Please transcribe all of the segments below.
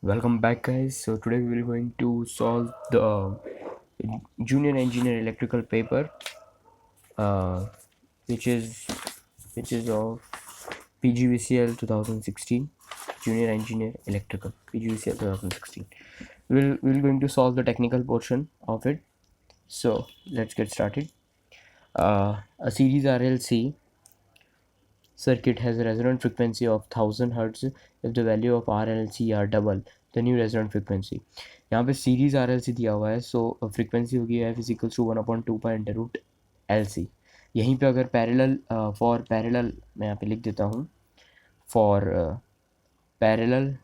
Welcome back, guys. So today we will going to solve the junior engineer electrical paper, uh, which is of PGVCL 2016, junior engineer electrical PGVCL 2016. We'll going to solve the technical portion of it. So let's get started. A series RLC circuit has a resonant frequency of 1000 Hz if the value of RLC are double the new resonant frequency. यहाँ पे series RLC दिया हुआ है, so frequency होगी F is equals to 1/2 under root LC. यहीं पे अगर parallel for parallel मैं यहाँ पे लिख देता हूँ फॉर पैरेलल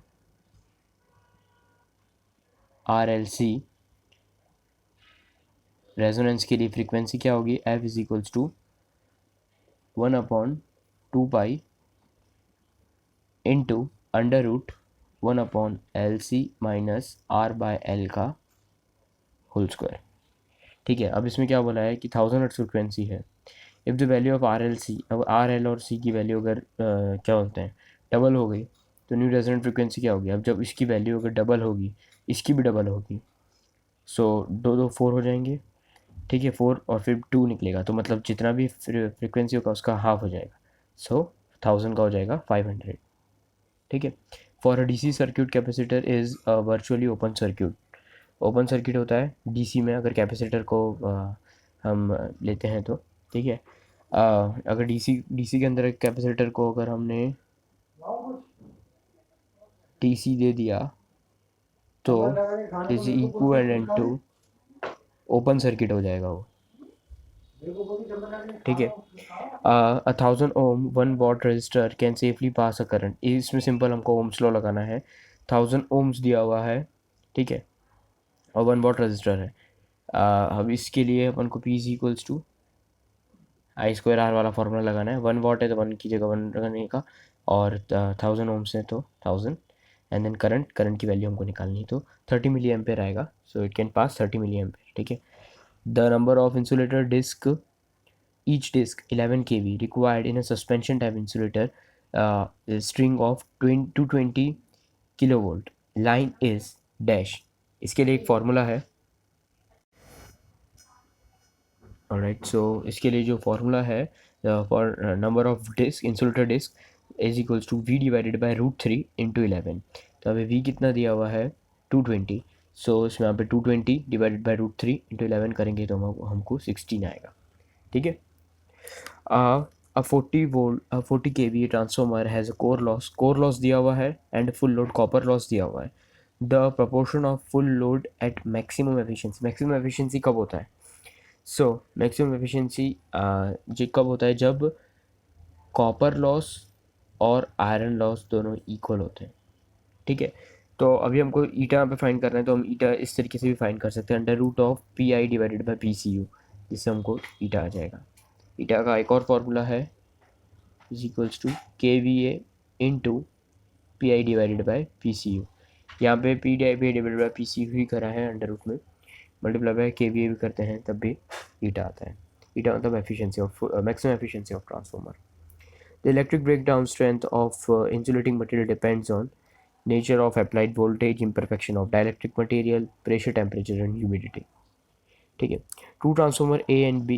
RLC रेजोनेंस के लिए फ्रीक्वेंसी क्या होगी F is equals to 1/2 into under root 1/LC minus R/L का होल स्क्वायर. ठीक है, अब इसमें क्या बोला है कि 1000 हर्ट्ज फ्रिक्वेंसी है. If the value of RLC, अब RL और C की वैल्यू अगर क्या बोलते हैं डबल हो गई तो न्यू रेजोनेंट फ्रिक्वेंसी क्या होगी. अब जब इसकी वैल्यू अगर डबल होगी इसकी भी डबल होगी, सो दो दो 4 हो जाएंगे. ठीक है, 4 और फिर 2 निकलेगा, तो मतलब जितना भी फ्रिक्वेंसी होगा उसका हाफ हो जाएगा. सो 1000 का हो जाएगा 500. ठीक है. For a DC circuit capacitor is virtually open circuit. Open circuit होता है DC में अगर कैपेसिटर को हम लेते हैं तो. ठीक है, अगर DC के अंदर कैपेसिटर को अगर हमने TC दे दिया तो is equivalent to open circuit हो जाएगा वो. ठीक है. 1000 ohm 1 watt resistor can safely pass a current. इसमें सिंपल हमको ओम्स लॉ लगाना है. 1000 ओम्स दिया हुआ है, ठीक है, और 1 वॉट रजिस्टर है. अब इसके लिए अपन को P is equals to I²R वाला फार्मूला लगाना है. 1 वॉट है तो 1 की जगह 1 लगाने का, और 1000 ओम्स है तो 1000. एंड देन करंट की वैल्यू हमको निकालनी है, तो 30 मिली एम्पेयर आएगा. So it can pass 30 milli ampere. ठीक है. The number of insulator disc each disk 11 kV required in a suspension type insulator string of 220 kilovolt line is dash. इसके लिए एक फॉर्मूला है. ऑलराइट, सो इसके लिए जो फॉर्मूला है for number of disc insulator disc is equals to V divided by √3 into 11. तो अभी V कितना दिया हुआ है 220. सो इसमें यहाँ पे 220 डिवाइडेड बाई √3 इंटू 11 करेंगे तो हमको 16 आएगा. ठीक है. A 40 kVA transformer has a core loss दिया हुआ है and full load copper loss दिया हुआ है. The proportion of full load at maximum efficiency कब होता है. सो मैक्सिमम एफिशिएंसी जो कब होता है जब कॉपर लॉस और आयरन लॉस दोनों इक्वल होते हैं. ठीक है. तो अभी हमको ईटा पे फाइंड करना है, तो हम ईटा इस तरीके से भी फाइंड कर सकते हैं under root of PI divided by PCU, जिससे हमको ईटा आ जाएगा. ईटा का एक और फॉर्मूला है is equals to KVA into PI divided by PCU. यहाँ पे PI डिवाइडेड बाई PCU ही करा है अंडर रूट में, मल्टीप्लाई बाय KVA भी करते हैं तब भी ईटा आता है. ईटा मतलब efficiency of maximum efficiency of transformer. The electric breakdown strength of insulating material depends on nature of applied voltage, imperfection of dielectric material, pressure, temperature and humidity. ठीक है. Two transformer A and B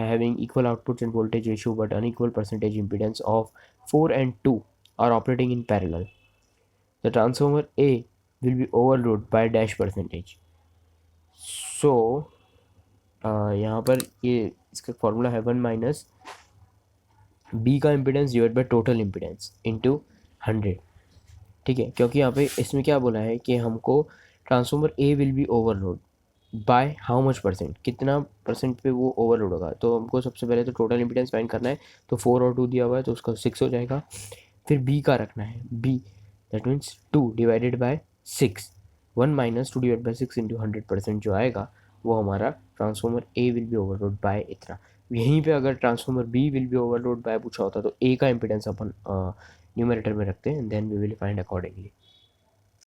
having equal outputs and voltage ratio but unequal percentage impedance of 4 and 2 are operating in parallel. The transformer A will be overloaded by dash percentage. So यहाँ पर ये इसका formula है 1 minus B का impedance divide by total impedance into 100. ठीक है, क्योंकि यहाँ पे इसमें क्या बोला है कि हमको transformer A will be overload by how much percent, कितना परसेंट पे वो ओवरलोड होगा. तो हमको सबसे पहले तो टोटल इम्पिडेंस फाइंड करना है. तो 4 और 2 दिया हुआ है तो उसका 6 हो जाएगा. फिर B का रखना है, B that means 2 divided by 6. 1 minus 2 divide by 6 into 100% जो आएगा वो हमारा transformer A will be overload by इतना. यहीं पे अगर transformer B will be overload by पूछा होता तो A का इम्पिडेंस अपन न्यूमरेटर में रखते हैं, then we will find accordingly.